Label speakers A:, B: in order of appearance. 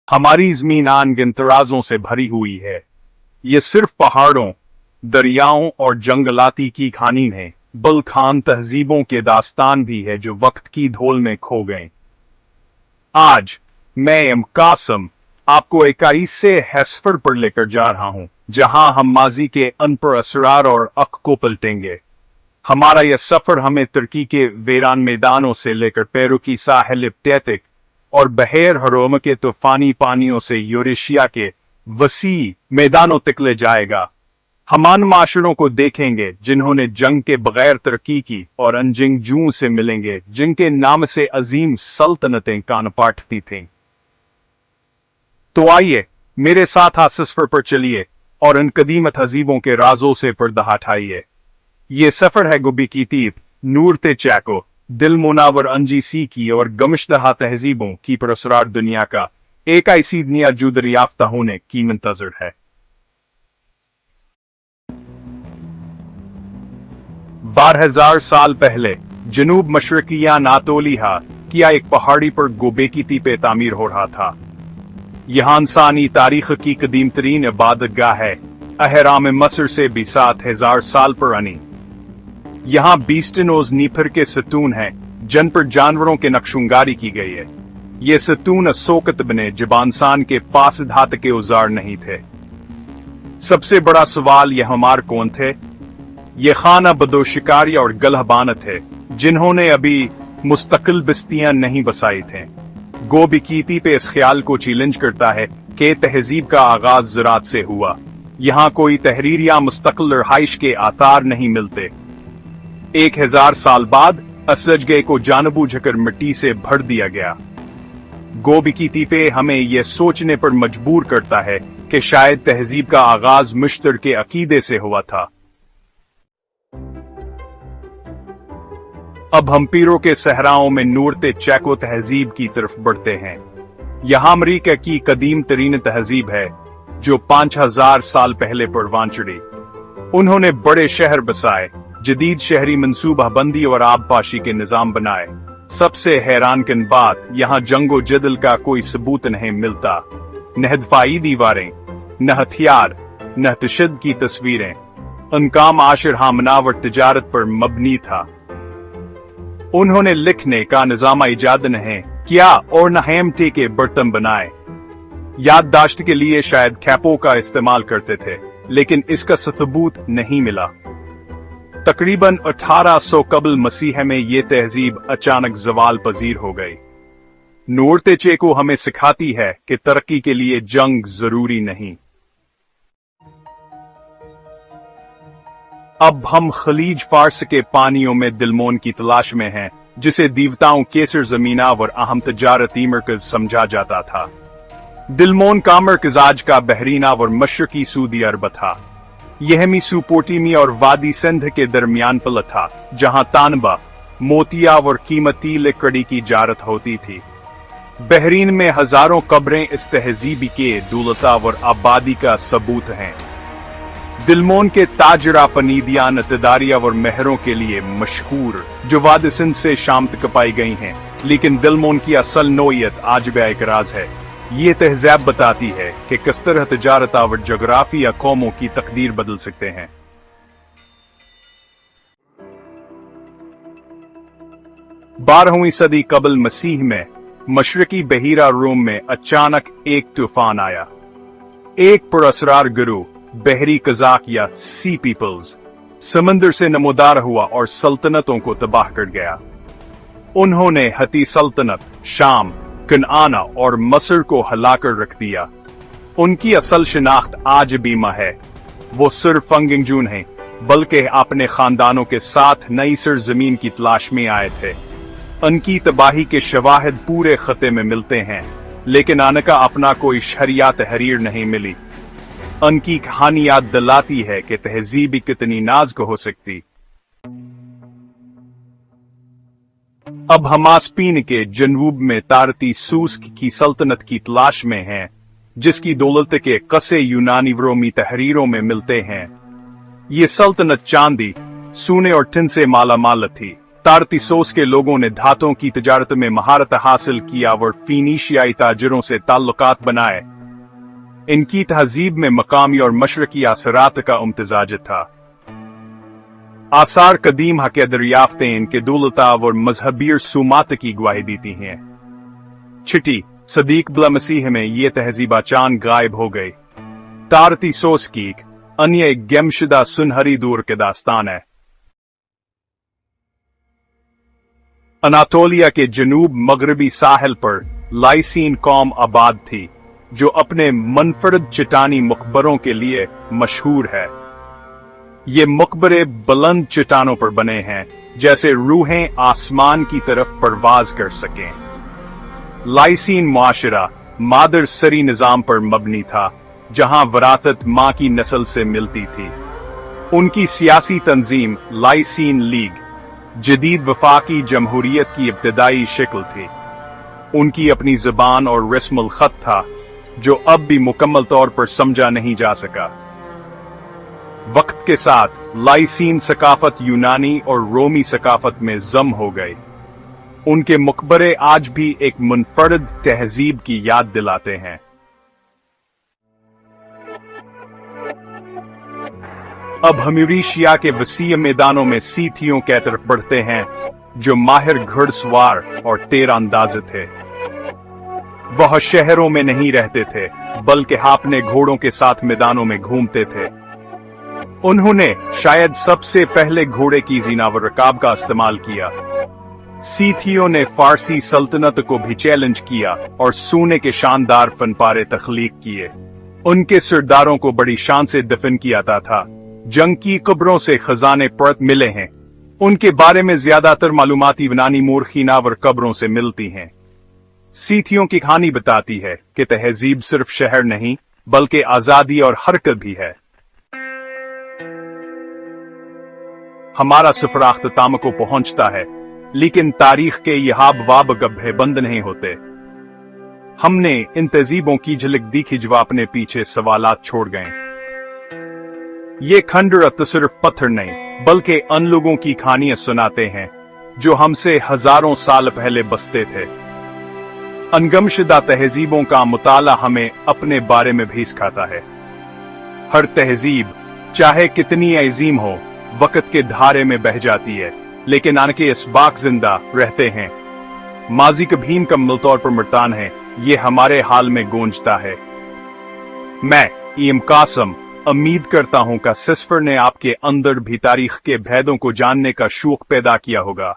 A: हमारी ज़मीन अनगिनत राज़ों से भरी हुई है। ये सिर्फ पहाड़ों, दरियाओं और जंगलाती की कहानी नहीं, बल्कि खान तहजीबों के दास्तान भी है जो वक्त की धूल में खो गए। आज मैं कासम आपको एक ऐसे हैसफर पर लेकर जा रहा हूं जहां हम माजी के अनपर असरार और अक को पलटेंगे। हमारा यह सफर हमें तुर्की के वीरान मैदानों से लेकर पेरू की साहिल इब्तिक और बहर हरोम के तूफानी पानियों से यूरेशिया के वसी मैदानों तक ले जाएगा। हम उन माशरों को देखेंगे जिन्होंने जंग के बगैर तरक्की की और उन जंगजुओं से मिलेंगे जिनके नाम से अजीम सल्तनतें कान पाटती थीं। तो आइए मेरे साथ सफर पर चलिए और उन कदीम तहजीबों के राजों से पर्दा हटाइए। ये सफर है गुबी की तीब, नूरते चैको, दिल मुनावर अंजीसी की और गमशदहा तहजीबों की पुरस्कार दुनिया का एक ऐसी दुनिया जो दरियाफ्ता होने की मुंतजर है। 12,000 साल पहले जनूब मशरकी अनातोलिया की एक पहाड़ी पर गोबेकी तीपे तामीर हो रहा था। यहाँ इंसानी तारीख की कदीम तरीन इबादतगाह है। अहराम मसर से भी 7,000 साल पुरानी। यहाँ बीस्टनोज नीफर के सतून हैं जिन पर जानवरों के नक्शुंगारी की गई है। ये सतून सोकत बने जब इंसान के पास धात के औजार नहीं थे। सबसे बड़ा सवाल यह हमार कौन थे? ये खाना बदो शिकारी और गलहबान थे जिन्होंने अभी मुस्तकिल बस्तियां नहीं बसाई थे। गोबिकीती पे इस ख्याल को चैलेंज करता है कि तहजीब का आगाज ज़रात से हुआ। यहाँ कोई तहरीर या मुस्तकिल रहाइश के आसार नहीं मिलते। 1000 साल बाद असजगे को जानबूझ कर मिट्टी से भर दिया गया। गोबिकीती पे हमें यह सोचने पर मजबूर करता है कि शायद तहजीब का आगाज मुश्तरके अकीदे से हुआ था। अब हम पीरों के सहराओं में नूरते चैको तहजीब की तरफ बढ़ते हैं। यह अमरीका की कदीम तरीन तहजीब है जो 5000 साल पहले परवान चढ़ी। उन्होंने बड़े शहर बसाए, जदीद शहरी मंसूबाबंदी और आबपाशी के निजाम बनाए। सबसे हैरानकुन बात, यहाँ जंगो जदल का कोई सबूत नहीं मिलता। न दफाई दीवारें, न हथियार, न तशद्दुद की तस्वीरें। उनका माशर हमनावर तिजारत पर मबनी था। उन्होंने लिखने का निजाम इजाद नहीं किया और न हेमटे के बर्तन बनाए। याददाश्त के लिए शायद कैपो का इस्तेमाल करते थे, लेकिन इसका सबूत नहीं मिला। तकरीबन 1800 कबल मसीह में ये तहजीब अचानक जवाल पजीर हो गई। नूरते चेको हमें सिखाती है कि तरक्की के लिए जंग जरूरी नहीं। अब हम खलीज फार्स के पानियों में दिलमोन की तलाश में हैं, जिसे देवताओं केसर जमीनावर अहम तजारती मरकज समझा जाता था। दिलमोन का मरकज आज का बहरीन और मशरकी सऊदी अरब था। यह मेसोपोटामिया और वादी सिंध के दरमियान पल था, जहां तानबा, मोतिया और कीमती लकड़ी की जारत होती थी। बहरीन में हजारों कब्रें इस तहजीब के दौलता और आबादी का सबूत हैं। दिलमोन के ताजरा पनीदिया नतदारिया और मेहरों के लिए मशहूर, जो वादी सिंध से शाम तक पाई गई हैं, लेकिन दिलमोन की असल नोयत आज भी एक राज है। ये तहज़ीब बताती है कि किस तरह तजारत और जोग्राफी या कौमों की तकदीर बदल सकते हैं। 12वीं सदी कबल मसीह में मशरकी बहीरा रोम में अचानक एक तूफान आया। एक पुरअसरार गिरोह, बहरी कजाक या सी पीपल्स, समंदर से नमोदार हुआ और सल्तनतों को तबाह कर गया। उन्होंने हती सल्तनत, शाम, कनाना और मसर को हिलाकर रख दिया। उनकी असल शिनाख्त आज भी है। वो सिर्फ फंगिंग नहीं, बल्कि अपने खानदानों के साथ नई सरजमीन की तलाश में आए थे। उनकी तबाही के शवाहिद पूरे खत्े में मिलते हैं, लेकिन उनका अपना कोई शरिया तहरीर नहीं मिली। उनकी कहानी याद दिलाती है कि तहजीब कितनी नाजुक हो सकती। अब हम स्पेन के जनूब में तारती सूस की सल्तनत की तलाश में हैं, जिसकी दौलत के कसे यूनानी रोमी तहरीरों में मिलते हैं। ये सल्तनत चांदी, सोने और टिन से मालामाल थी। तार्तिसोस के लोगों ने धातुओं की तजारत में महारत हासिल किया और फीनीशियाई ताजिरों से ताल्लुकात बनाए। इनकी तहजीब में मकामी और मशरकी असरात का इम्तिजाज था। आसार कदीम के दरियाफ्तें इनके दुलता और मजहबी रसूमात की गवाही देती हैं। छिटी सदीक बिला मसीह में ये तहजीब अचानक गायब हो गई। तार्तिसोस की अन्य एक गमशुदा सुनहरी दूर के दास्तान है। अनातोलिया के जनूब मगरबी साहिल पर लाइसीन कौम आबाद थी, जो अपने मुनफरद चट्टानी मकबरों के लिए मशहूर है। ये मकबरे बुलंद चट्टानों पर बने हैं, जैसे रूहें आसमान की तरफ परवाज कर सकें। लाइसीन मुआशरा मादर सरी निजाम पर मबनी था, जहां वरासत मां की नस्ल से मिलती थी। उनकी सियासी तंजीम लाइसीन लीग जदीद वफाकी जमहूरियत की इब्तदाई शक्ल थी। उनकी अपनी ज़बान और रस्मुल खत था, जो अब भी मुकम्मल तौर पर समझा नहीं जा सका। वक्त के साथ लाइसीन सकाफत यूनानी और रोमी सकाफत में जम हो गई। उनके मकबरे आज भी एक मुनफरद तहजीब की याद दिलाते हैं। अब हम यूरेशिया के वसीय मैदानों में सीथियों की तरफ बढ़ते हैं, जो माहिर घुड़सवार और तीरंदाज थे। वह शहरों में नहीं रहते थे, बल्कि अपने घोड़ों के साथ मैदानों में घूमते थे। उन्होंने शायद सबसे पहले घोड़े की जीनावर रकाब का इस्तेमाल किया। सीथियों ने फारसी सल्तनत को भी चैलेंज किया और सोने के शानदार फनपारे तख्लीक किए। उनके सरदारों को बड़ी शान से दफन किया जाता था। जंग की कब्रों से खजाने परत मिले हैं। उनके बारे में ज्यादातर मालूमाती यूनानी मूर्खीनावर कब्रों से मिलती हैं। सीथियों की कहानी बताती है कि तहजीब सिर्फ शहर नहीं, बल्कि आजादी और हरकत भी है। हमारा सफर अख्ताम को पहुंचता है, लेकिन तारीख के यह अबवाब गब्बे बंद नहीं होते। हमने इन तहजीबों की झलक दिखी जो अपने पीछे सवालात छोड़ गए। ये खंडर तो सिर्फ पत्थर नहीं, बल्कि उन लोगों की कहानियां सुनाते हैं जो हमसे हजारों साल पहले बसते थे। अनगमशुदा तहजीबों का मुताला हमें अपने बारे में भी सिखाता है। हर तहजीब, चाहे कितनी अजीम हो, वक्त के धारे में बह जाती है, लेकिन उनके इसबाक जिंदा रहते हैं। माजी कभी मुकम्मल तौर पर मरतान है, ये हमारे हाल में गूंजता है। मैं ईम कासम उम्मीद करता हूं कि सिस्फर ने आपके अंदर भी तारीख के भेदों को जानने का शौक पैदा किया होगा।